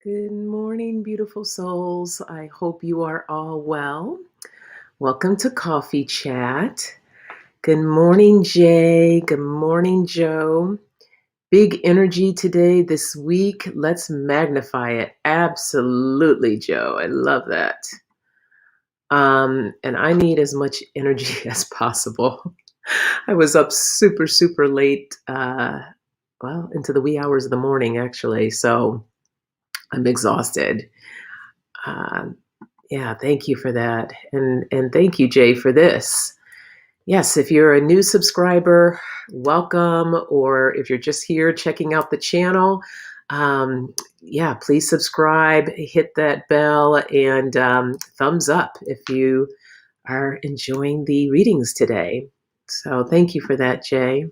Good morning, beautiful souls. I hope you are all well. Welcome to Coffee Chat. Good morning, Jay. Good morning, Joe. Big energy today, this week. Let's magnify it. Absolutely, Joe. I love that. And I need as much energy as possible. I was up super, super late, into the wee hours of the morning, actually. So I'm exhausted. Uh, yeah, thank you for that. And thank you, Jay, for this. Yes, if you're a new subscriber, welcome. Or if you're just here checking out the channel, please subscribe, hit that bell, and thumbs up if you are enjoying the readings today. So thank you for that, Jay.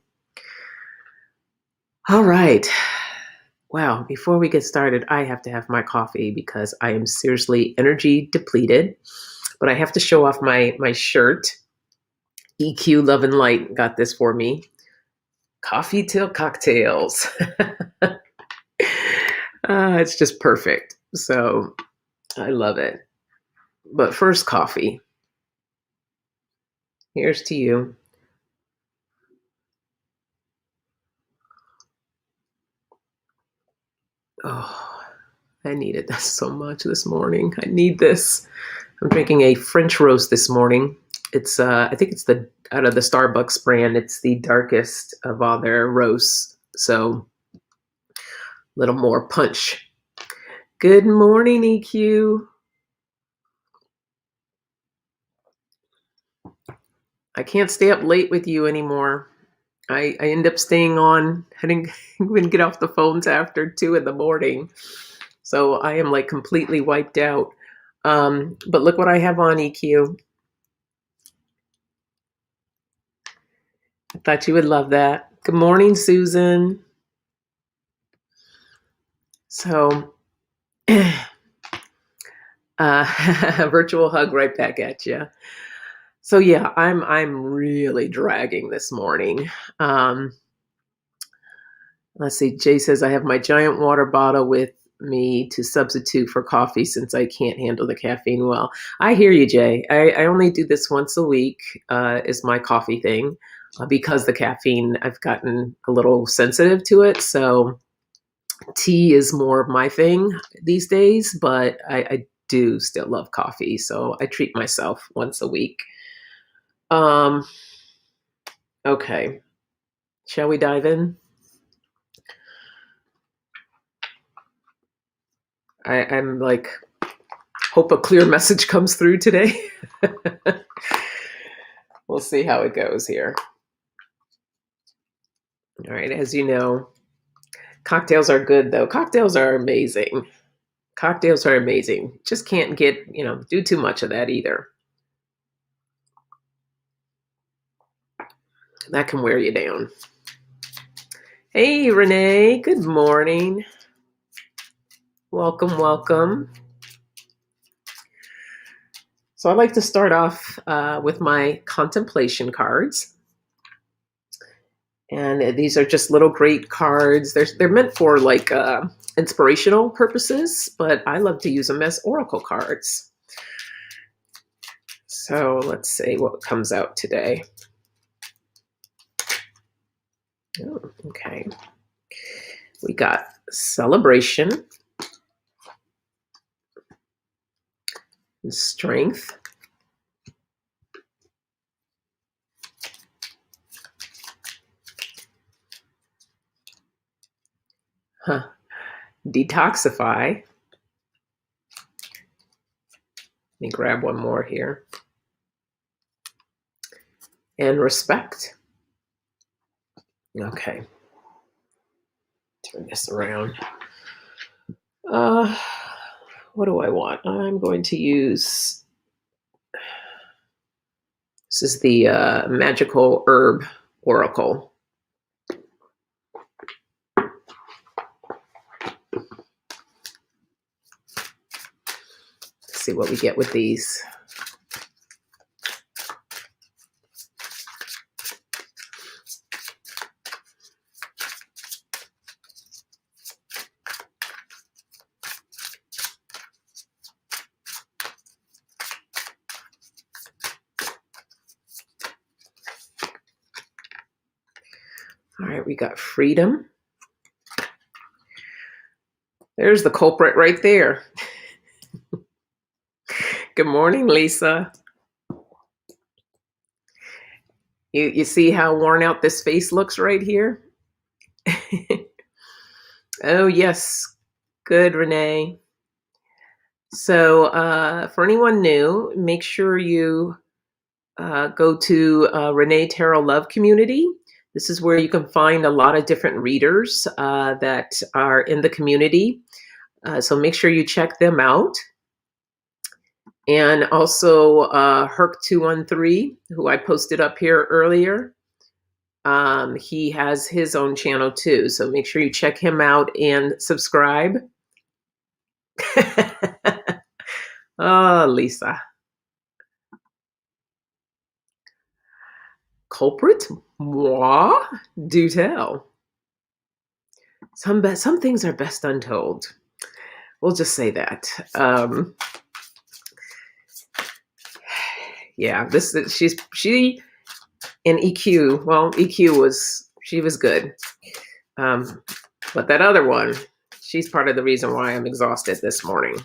All right. Wow, before we get started, I have to have my coffee because I am seriously energy depleted. But I have to show off my shirt. EQ Love and Light got this for me. Coffee till cocktails. It's just perfect. So I love it. But first, coffee. Here's to you. Oh, I needed this so much this morning. I need this. I'm drinking a French roast this morning. It's I think it's the out of the Starbucks brand. It's the darkest of all their roasts. So a little more punch. Good morning, EQ. I can't stay up late with you anymore. I end up staying on. I didn't even get off the phones after 2 in the morning. So I am like completely wiped out. But look what I have on, EQ. I thought you would love that. Good morning, Susan. So, a virtual hug right back at you. So yeah, I'm really dragging this morning. Let's see. Jay says I have my giant water bottle with me to substitute for coffee since I can't handle the caffeine well. I hear you, Jay. I only do this once a week. Is my coffee thing because the caffeine I've gotten a little sensitive to it. So tea is more of my thing these days, but I do still love coffee. So I treat myself once a week. Okay. Shall we dive in? I'm like, hope a clear message comes through today. We'll see how it goes here. All right. As you know, cocktails are good, though. Cocktails are amazing. Cocktails are amazing. Just can't get, do too much of that either. That can wear you down. Hey, Renee. Good morning. Welcome, welcome. So I'd like to start off with my contemplation cards. And these are just little great cards. They're meant for like inspirational purposes, but I love to use them as oracle cards. So let's see what comes out today. Oh, okay. We got celebration, and strength, detoxify. Let me grab one more here. And respect. Okay. Turn this around. What do I want? I'm going to use, this is the magical herb oracle. Let's see what we get with these. All right, we got freedom. There's the culprit right there. Good morning, Lisa. You see how worn out this face looks right here? Oh, yes. Good, Renee. So for anyone new, make sure you go to Renee Tarot Love Community. This is where you can find a lot of different readers that are in the community. So make sure you check them out. And also Herc213, who I posted up here earlier. He has his own channel too. So make sure you check him out and subscribe. Oh, Lisa. Culprit? Moi? Do tell. Some things are best untold. We'll just say that. Yeah, she in EQ. Well, EQ was good, but that other one, she's part of the reason why I'm exhausted this morning.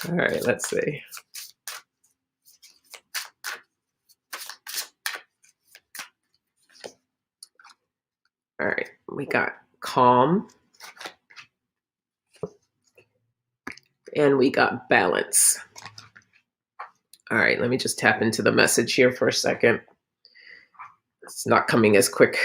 All right, let's see. All right, we got calm. And we got balance. All right, let me just tap into the message here for a second. It's not coming as quick.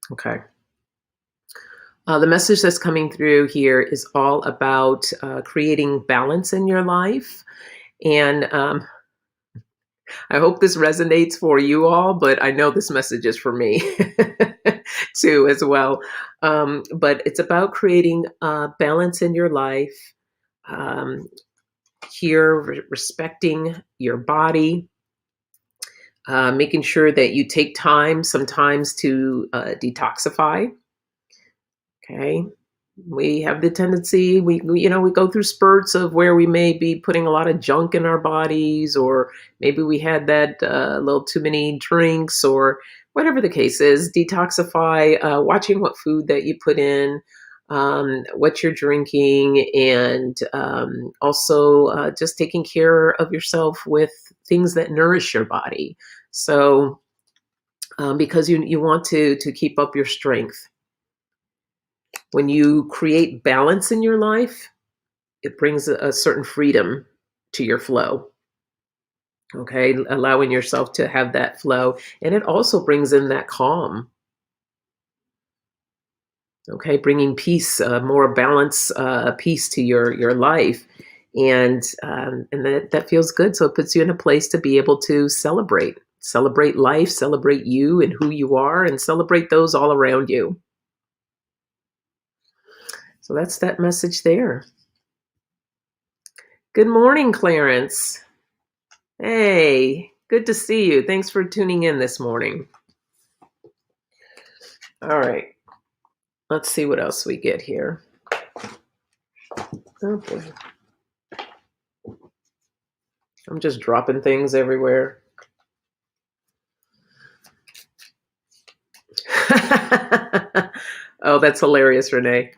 Okay. The message that's coming through here is all about creating balance in your life. And I hope this resonates for you all, but I know this message is for me too as well. But it's about creating balance in your life, here respecting your body, making sure that you take time sometimes to detoxify. Okay. We have the tendency, we go through spurts of where we may be putting a lot of junk in our bodies, or maybe we had that little too many drinks, or whatever the case is. Detoxify, watching what food that you put in, what you're drinking, and also just taking care of yourself with things that nourish your body. So because you want to keep up your strength. When you create balance in your life, it brings a certain freedom to your flow. Okay, allowing yourself to have that flow. And it also brings in that calm. Okay, bringing peace, more balance, peace to your life. And that feels good. So it puts you in a place to be able to celebrate life, celebrate you and who you are, and celebrate those all around you. So that's that message there. Good morning, Clarence. Hey, good to see you. Thanks for tuning in this morning. All right. Let's see what else we get here. Oh boy. I'm just dropping things everywhere. Oh, that's hilarious, Renee.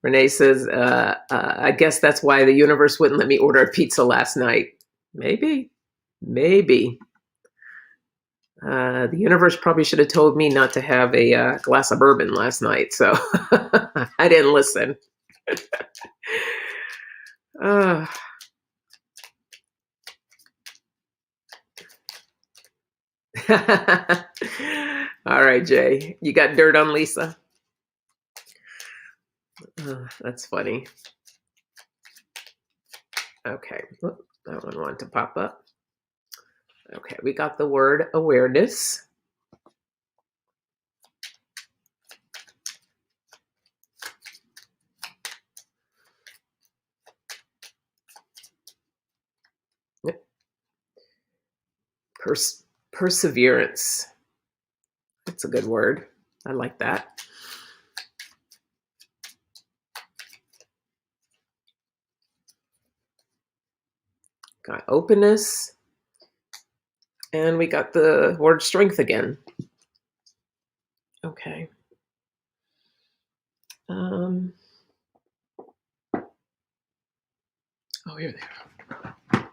Renee says, I guess that's why the universe wouldn't let me order a pizza last night. Maybe. The universe probably should have told me not to have a glass of bourbon last night, so I didn't listen. All right, Jay. You got dirt on Lisa? That's funny. Okay. That one wanted to pop up. Okay, we got the word awareness. Perseverance. That's a good word. I like that. Got openness. And we got the word strength again. Okay. Oh, here they are.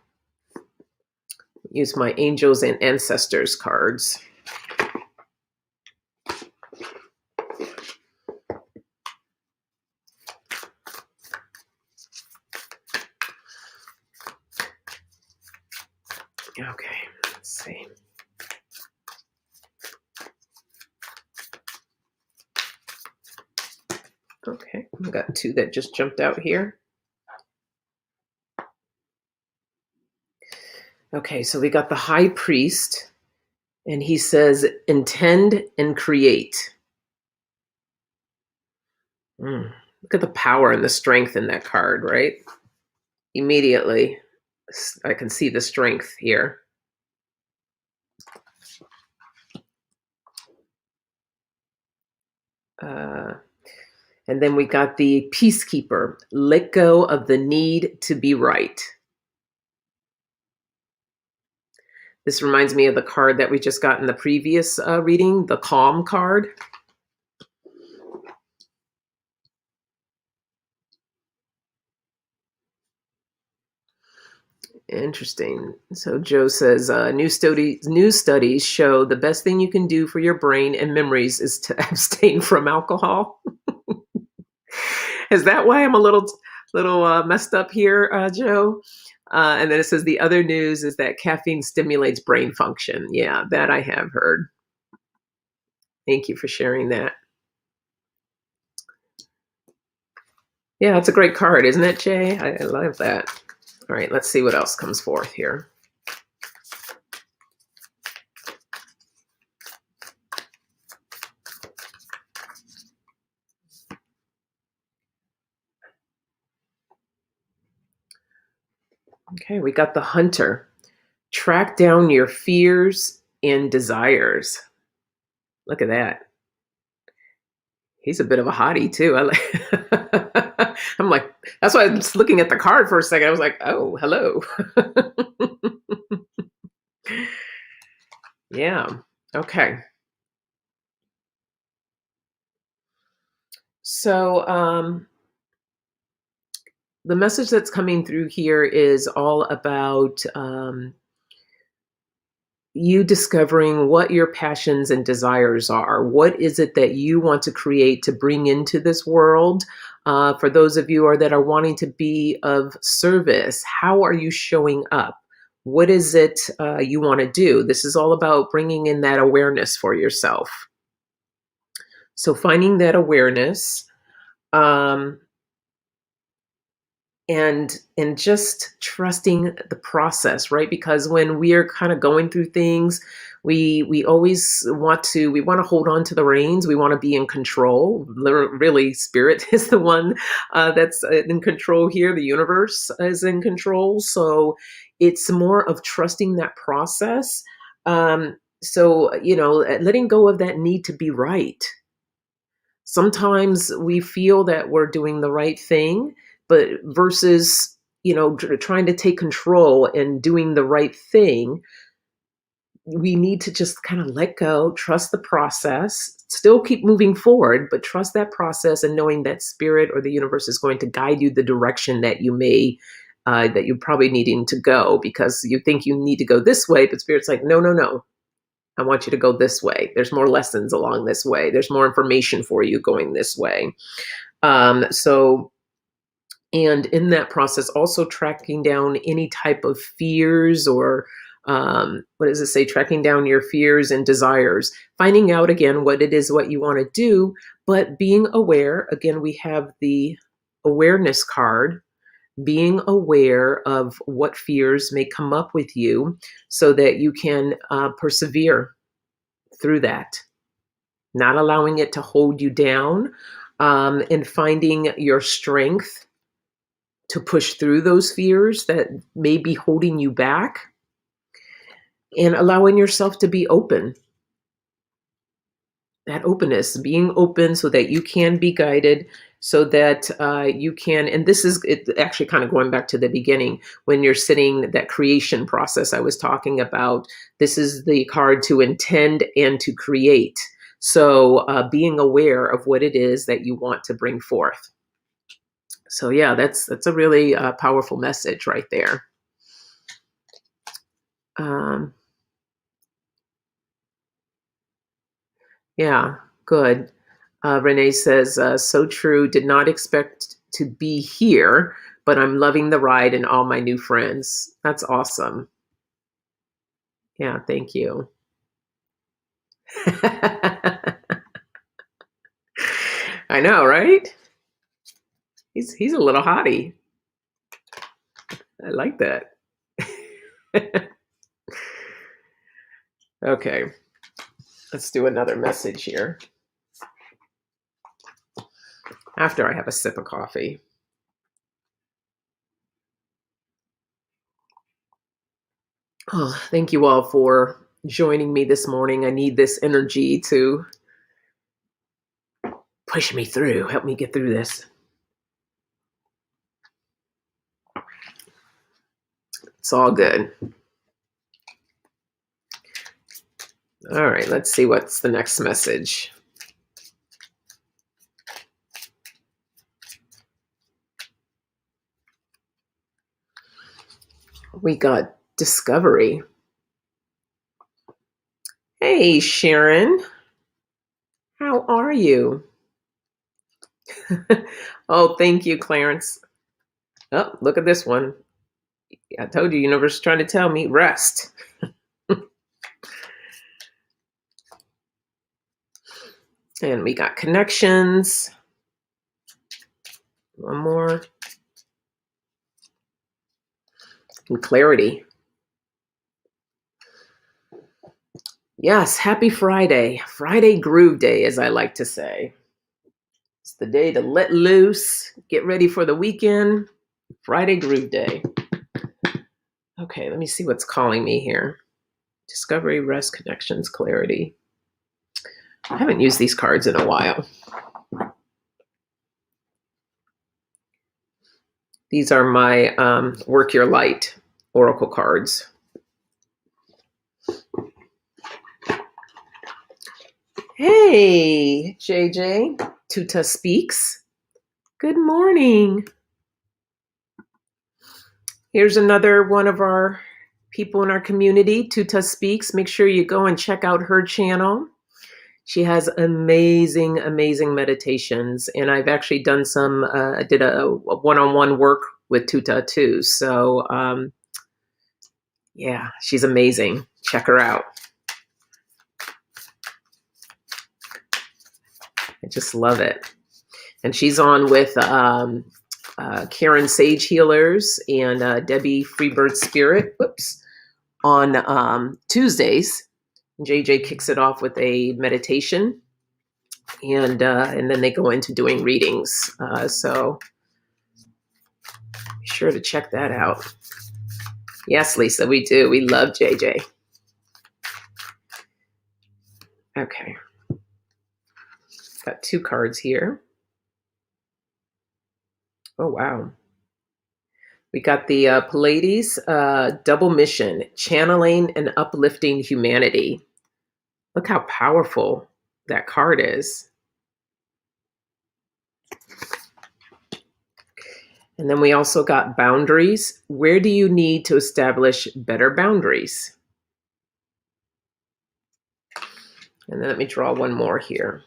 Use my angels and ancestors cards. Okay, let's see. Okay, we got two that just jumped out here. Okay, so we got the high priest, and he says, intend and create. Look at the power and the strength in that card, right? Immediately, I can see the strength here. And then we got the peacekeeper. Let go of the need to be right. This reminds me of the card that we just got in the previous reading, the calm card. Interesting. So Joe says, new studies show the best thing you can do for your brain and memories is to abstain from alcohol. Is that why I'm a little messed up here, Joe? And then it says the other news is that caffeine stimulates brain function. Yeah, that I have heard. Thank you for sharing that. Yeah, it's a great card, isn't it, Jay? I love that. All right, let's see what else comes forth here. Okay, we got the hunter. Track down your fears and desires. Look at that. He's a bit of a hottie too. I'm like, that's why I was looking at the card for a second. I was like, oh, hello. Yeah. Okay. So the message that's coming through here is all about you discovering what your passions and desires are. What is it that you want to create to bring into this world? For those of you that are wanting to be of service, how are you showing up? What is it you want to do? This is all about bringing in that awareness for yourself. So finding that awareness, and just trusting the process, right? Because when we're kind of going through things, we always want to hold on to the reins. We want to be in control. Really, spirit is the one that's in control here. The universe is in control. So it's more of trusting that process. So letting go of that need to be right. Sometimes we feel that we're doing the right thing, but versus, trying to take control and doing the right thing, we need to just kind of let go, trust the process, still keep moving forward, but trust that process and knowing that spirit or the universe is going to guide you the direction that that you're probably needing to go, because you think you need to go this way, but spirit's like, no. I want you to go this way. There's more lessons along this way. There's more information for you going this way. And in that process, also tracking down any type of fears or what does it say? Tracking down your fears and desires, finding out again what it is, what you want to do, but being aware. Again, we have the awareness card, being aware of what fears may come up with you so that you can persevere through that, not allowing it to hold you down, and finding your strength to push through those fears that may be holding you back. and allowing yourself to be open. That openness, being open so that you can be guided, so that you can, and this is it, actually kind of going back to the beginning when you're sitting, that creation process I was talking about. This is the card to intend and to create. So being aware of what it is that you want to bring forth. So yeah, that's a really powerful message right there. Um, yeah, good. Renee says, so true. Did not expect to be here, but I'm loving the ride and all my new friends. That's awesome. Yeah, thank you. I know, right? He's a little hottie. I like that. Okay, let's do another message here after I have a sip of coffee. Oh, thank you all for joining me this morning. I need this energy to push me through, help me get through this. It's all good. All right, let's see what's the next message. We got discovery. Hey, Sharon. How are you? Oh, thank you, Clarence. Oh, look at this one. I told you, universe is trying to tell me rest. And we got connections. One more. And clarity. Yes, happy Friday. Friday Groove Day, as I like to say. It's the day to let loose, get ready for the weekend. Friday Groove Day. Okay, let me see what's calling me here. Discovery, rest, connections, clarity. I haven't used these cards in a while. These are my Work Your Light Oracle cards. Hey, JJ. Tuta Speaks. Good morning. Here's another one of our people in our community, Tuta Speaks. Make sure you go and check out her channel. She has amazing, amazing meditations. And I've actually done some, I did a one-on-one work with Tuta too. So yeah, she's amazing. Check her out. I just love it. And she's on with Karen Sage Healers and Debbie Freebird Spirit. Whoops. On Tuesdays. JJ kicks it off with a meditation, and then they go into doing readings. So be sure to check that out. Yes, Lisa, we do. We love JJ. Okay. Got two cards here. Oh, wow. We got the Pleiades double mission, channeling and uplifting humanity. Look how powerful that card is. And then we also got boundaries. Where do you need to establish better boundaries? And then let me draw one more here.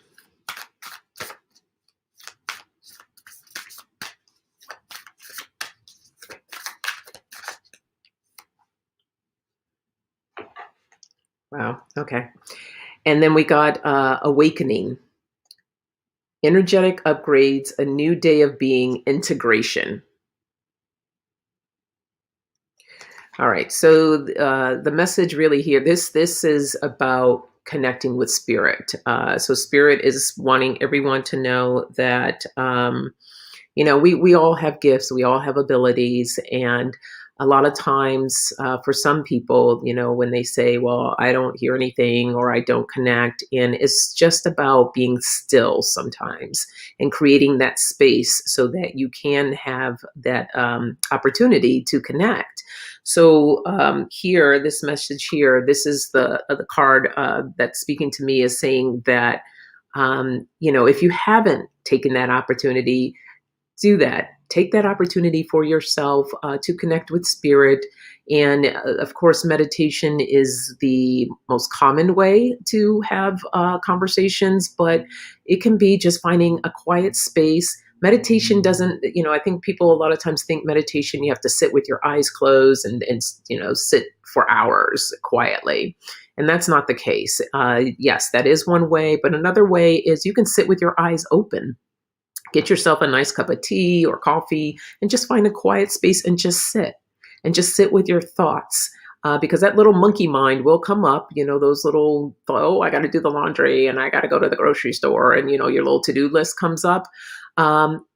Wow, okay. And then we got awakening, energetic upgrades, a new day of being, integration. All right, so the message really here, this is about connecting with spirit. So spirit is wanting everyone to know that, we all have gifts, we all have abilities, and A lot of times, for some people, when they say, well, I don't hear anything or I don't connect, and it's just about being still sometimes and creating that space so that you can have that opportunity to connect. So here, this message here, this is the card that's speaking to me, is saying that, if you haven't taken that opportunity, do that. Take that opportunity for yourself to connect with spirit. And of course, meditation is the most common way to have conversations, but it can be just finding a quiet space. Meditation doesn't, I think people a lot of times think meditation, you have to sit with your eyes closed and sit for hours quietly. And that's not the case. Yes, that is one way, but another way is you can sit with your eyes open. Get yourself a nice cup of tea or coffee and just find a quiet space and just sit with your thoughts. Because that little monkey mind will come up, those little, oh, I got to do the laundry and I got to go to the grocery store, and, your little to-do list comes up.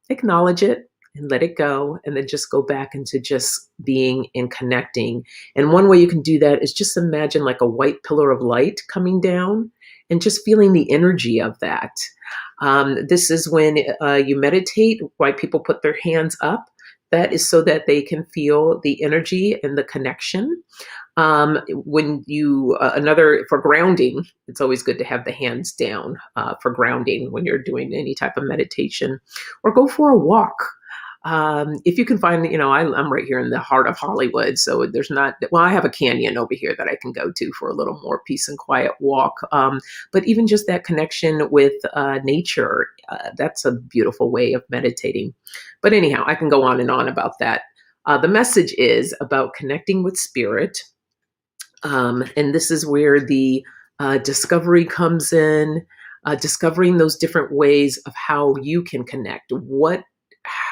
Acknowledge it and let it go, and then just go back into just being and connecting. And one way you can do that is just imagine like a white pillar of light coming down and just feeling the energy of that. This is when you meditate, why people put their hands up. That is so that they can feel the energy and the connection. When you, for grounding, it's always good to have the hands down for grounding when you're doing any type of meditation, or go for a walk. If you can find, I'm right here in the heart of Hollywood, so there's not, well, I have a canyon over here that I can go to for a little more peace and quiet walk. But even just that connection with nature, that's a beautiful way of meditating. But anyhow, I can go on and on about that. The message is about connecting with spirit. And this is where the discovery comes in, discovering those different ways of how you can connect.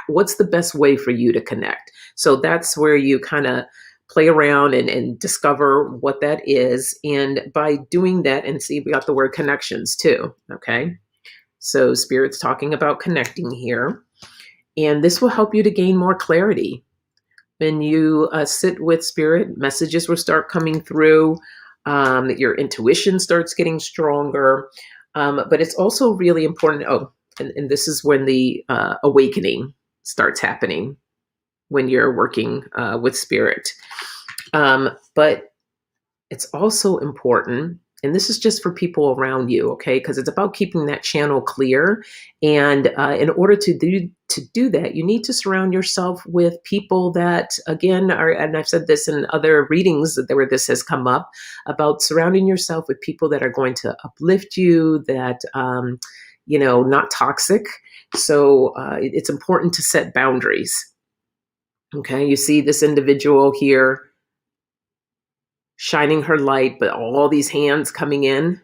What's the best way for you to connect? So that's where you kind of play around and discover what that is. And by doing that, and see, we got the word connections too. Okay. So Spirit's talking about connecting here. And this will help you to gain more clarity. When you sit with Spirit, messages will start coming through. Your intuition starts getting stronger. But it's also really important. Oh, and this is when the awakening starts happening, when you're working with Spirit. But it's also important, and this is just for people around you, okay? Because it's about keeping that channel clear. And in order to do that, you need to surround yourself with people that, again, are, and I've said this in other readings where this has come up, about surrounding yourself with people that are going to uplift you, that, not toxic. So it's important to set boundaries. Okay, you see this individual here shining her light, but all these hands coming in.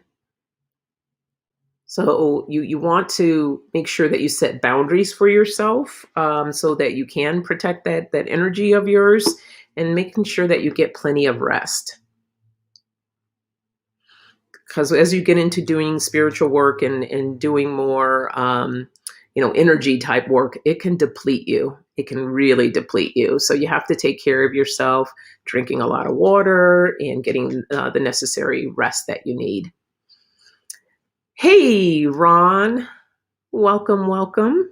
So you want to make sure that you set boundaries for yourself, so that you can protect that energy of yours, and making sure that you get plenty of rest. Because as you get into doing spiritual work and doing more, energy type work, it can deplete you. It can really deplete you. So you have to take care of yourself, drinking a lot of water and getting the necessary rest that you need. Hey, Ron, welcome, welcome.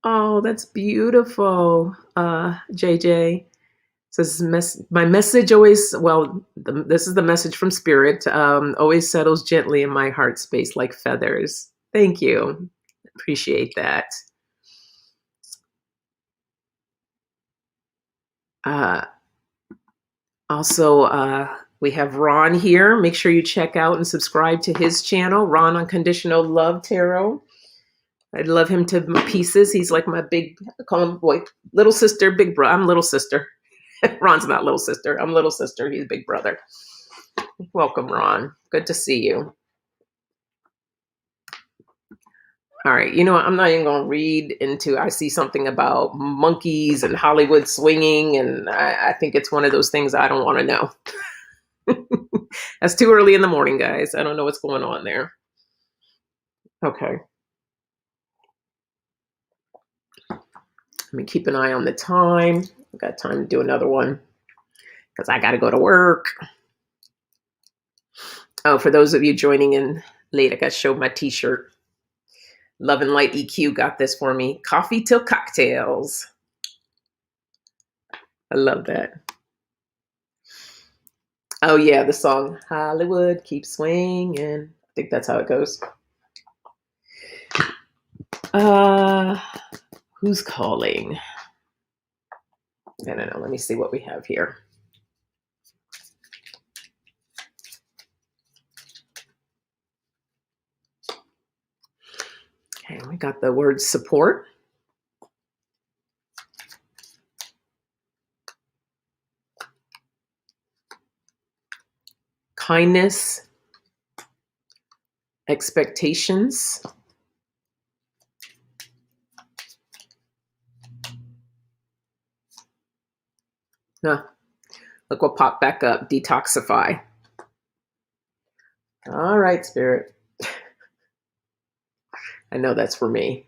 Oh, that's beautiful, JJ. So my message always, this is the message from Spirit, always settles gently in my heart space like feathers. Thank you. Appreciate that. Also, we have Ron here. Make sure you check out and subscribe to his channel, Ron Unconditional Love Tarot. I love him to pieces. He's like my big, I call him little sister, big brother. I'm little sister. Ron's not little sister. I'm little sister. He's big brother. Welcome, Ron. Good to see you. All right. You know what? I'm not even going to read into, I see something about monkeys and Hollywood swinging, and I think it's one of those things I don't want to know. That's too early in the morning, guys. I don't know what's going on there. Okay. Let me keep an eye on the time. I've got time to do another one because I got to go to work. Oh, for those of you joining in late, I got to show my t-shirt. Love and Light EQ got this for me. Coffee till cocktails. I love that. Oh yeah, the song Hollywood Keeps Swinging. I think that's how it goes. Who's calling? I don't know. Let me see what we have here. Okay, we got the word support. Kindness. Expectations. Huh. Look what popped back up. Detoxify. All right, Spirit. I know that's for me.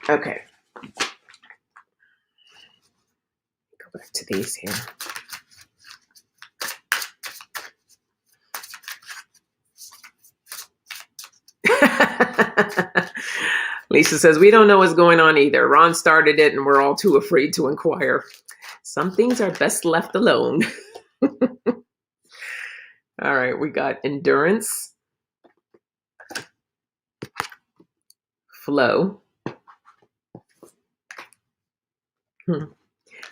Okay. Go back to these here. Lisa says, we don't know what's going on either. Ron started it and we're all too afraid to inquire. Some things are best left alone. All right, we got endurance, flow.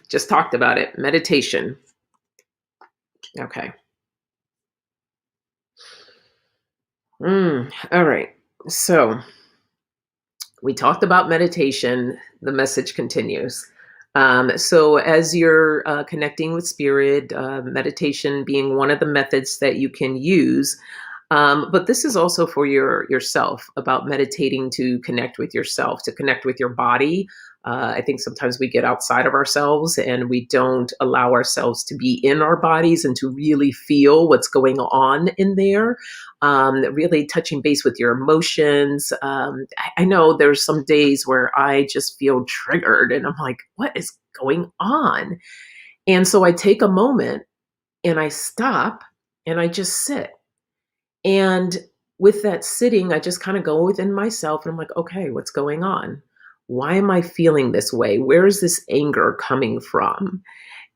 Just talked about it. Meditation. Okay. All right. So we talked about meditation. The message continues. So as you're connecting with spirit, meditation being one of the methods that you can use. But this is also for yourself, about meditating to connect with yourself, to connect with your body. I think sometimes we get outside of ourselves and we don't allow ourselves to be in our bodies and to really feel what's going on in there. Really touching base with your emotions. I know there's some days where I just feel triggered and I'm like, what is going on? And so I take a moment and I stop and I just sit. And with that sitting, I just kind of go within myself and I'm like, okay, what's going on? Why am I feeling this way? Where is this anger coming from?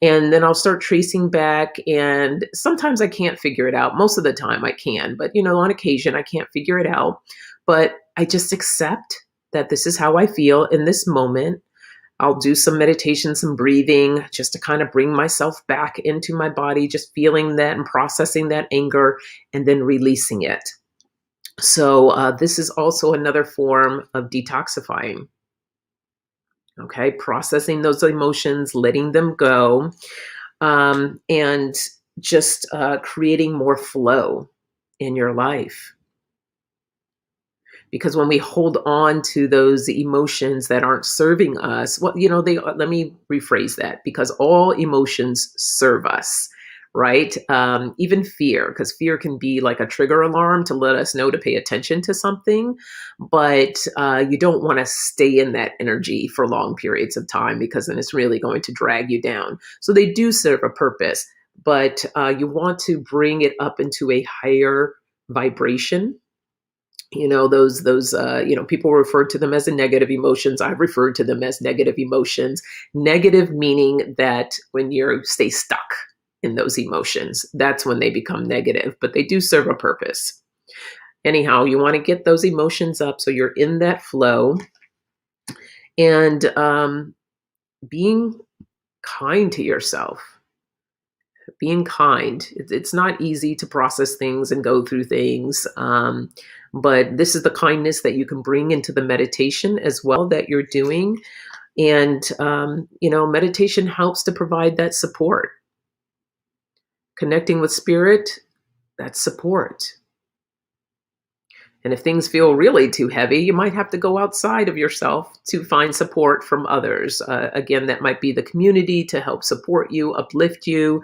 And then I'll start tracing back. And sometimes I can't figure it out. Most of the time I can, but on occasion I can't figure it out. But I just accept that this is how I feel in this moment. I'll do some meditation, some breathing, just to kind of bring myself back into my body, just feeling that and processing that anger and then releasing it. So this is also another form of detoxifying. Okay, processing those emotions, letting them go, and just creating more flow in your life. Because when we hold on to those emotions that aren't serving us, let me rephrase that, because all emotions serve us, right? Even fear, because fear can be like a trigger alarm to let us know to pay attention to something. But you don't want to stay in that energy for long periods of time, because then it's really going to drag you down. So they do serve a purpose, but you want to bring it up into a higher vibration. Those people refer to them as negative emotions. I've referred to them as negative emotions. Negative meaning that when you stay stuck in those emotions, that's when they become negative, but they do serve a purpose. Anyhow, you want to get those emotions up so you're in that flow, and being kind to yourself. Being kind. It's not easy to process things and go through things. But this is the kindness that you can bring into the meditation as well that you're doing. And, meditation helps to provide that support. Connecting with spirit, that's support. And if things feel really too heavy, you might have to go outside of yourself to find support from others. Again, that might be the community to help support you, uplift you,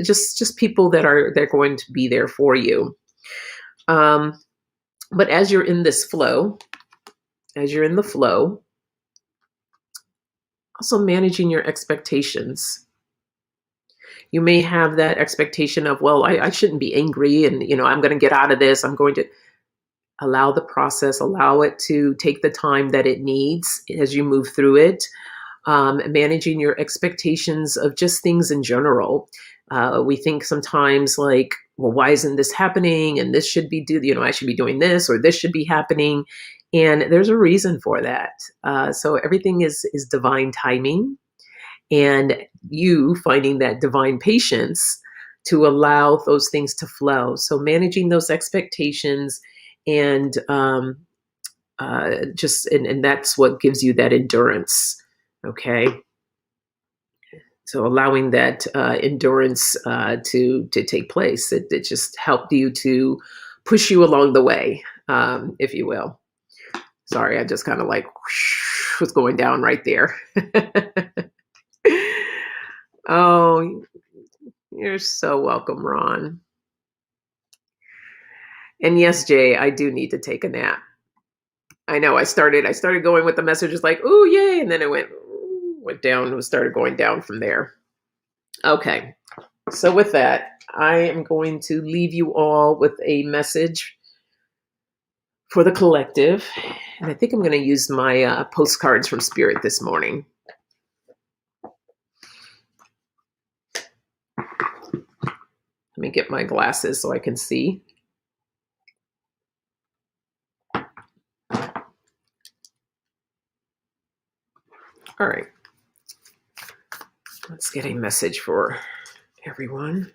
just people they're going to be there for you. But as you're in this flow, as you're in the flow, also managing your expectations. You may have that expectation of, well, I shouldn't be angry and, I'm going to get out of this. I'm going to allow the process, allow it to take the time that it needs as you move through it. Managing your expectations of just things in general. We think sometimes like, well, why isn't this happening? And this should be I should be doing this, or this should be happening. And there's a reason for that. So everything is divine timing, and you finding that divine patience to allow those things to flow. So managing those expectations and and that's what gives you that endurance. Okay. So allowing that endurance to take place, it just helped you to push you along the way, if you will. Sorry, I just kind of like was going down right there. Oh, you're so welcome, Ron. And yes, Jay, I do need to take a nap. I know I started going with the messages like, "Ooh, yay," and then it went down, started going down from there. Okay. So with that, I am going to leave you all with a message for the collective. And I think I'm going to use my postcards from Spirit this morning. Let me get my glasses so I can see. All right. Let's get a message for everyone.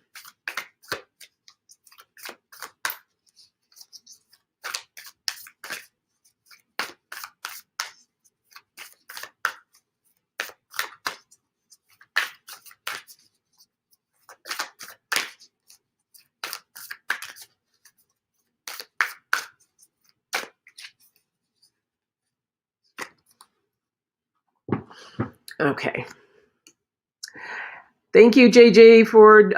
Okay. Thank you, JJ, for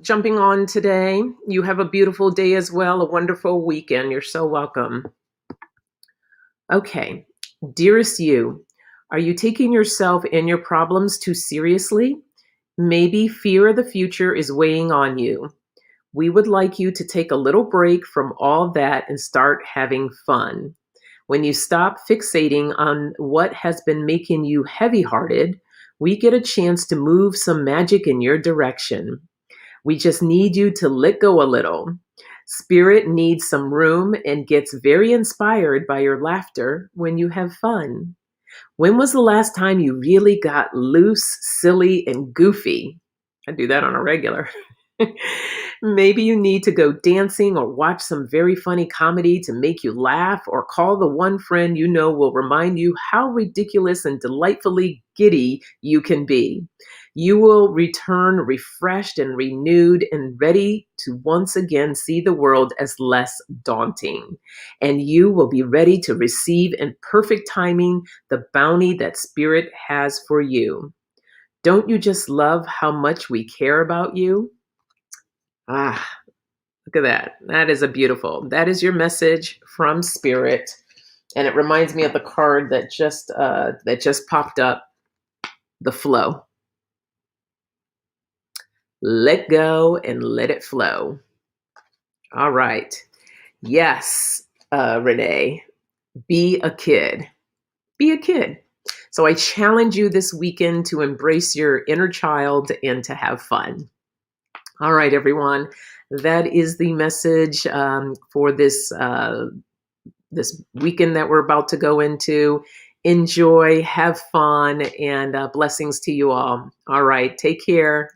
jumping on today. You have a beautiful day as well, a wonderful weekend. You're so welcome. Okay. Dearest you, are you taking yourself and your problems too seriously? Maybe fear of the future is weighing on you. We would like you to take a little break from all that and start having fun. When you stop fixating on what has been making you heavy-hearted, we get a chance to move some magic in your direction. We just need you to let go a little. Spirit needs some room and gets very inspired by your laughter when you have fun. When was the last time you really got loose, silly, and goofy? I do that on a regular. Maybe you need to go dancing or watch some very funny comedy to make you laugh, or call the one friend you know will remind you how ridiculous and delightfully giddy you can be. You will return refreshed and renewed and ready to once again see the world as less daunting. And you will be ready to receive in perfect timing the bounty that Spirit has for you. Don't you just love how much we care about you? Ah, look at that. That is your message from Spirit. And it reminds me of the card that just popped up, the flow. Let go and let it flow. All right. Yes, Renee, be a kid. Be a kid. So I challenge you this weekend to embrace your inner child and to have fun. All right, everyone. That is the message for this weekend that we're about to go into. Enjoy, have fun, and blessings to you all. All right, take care.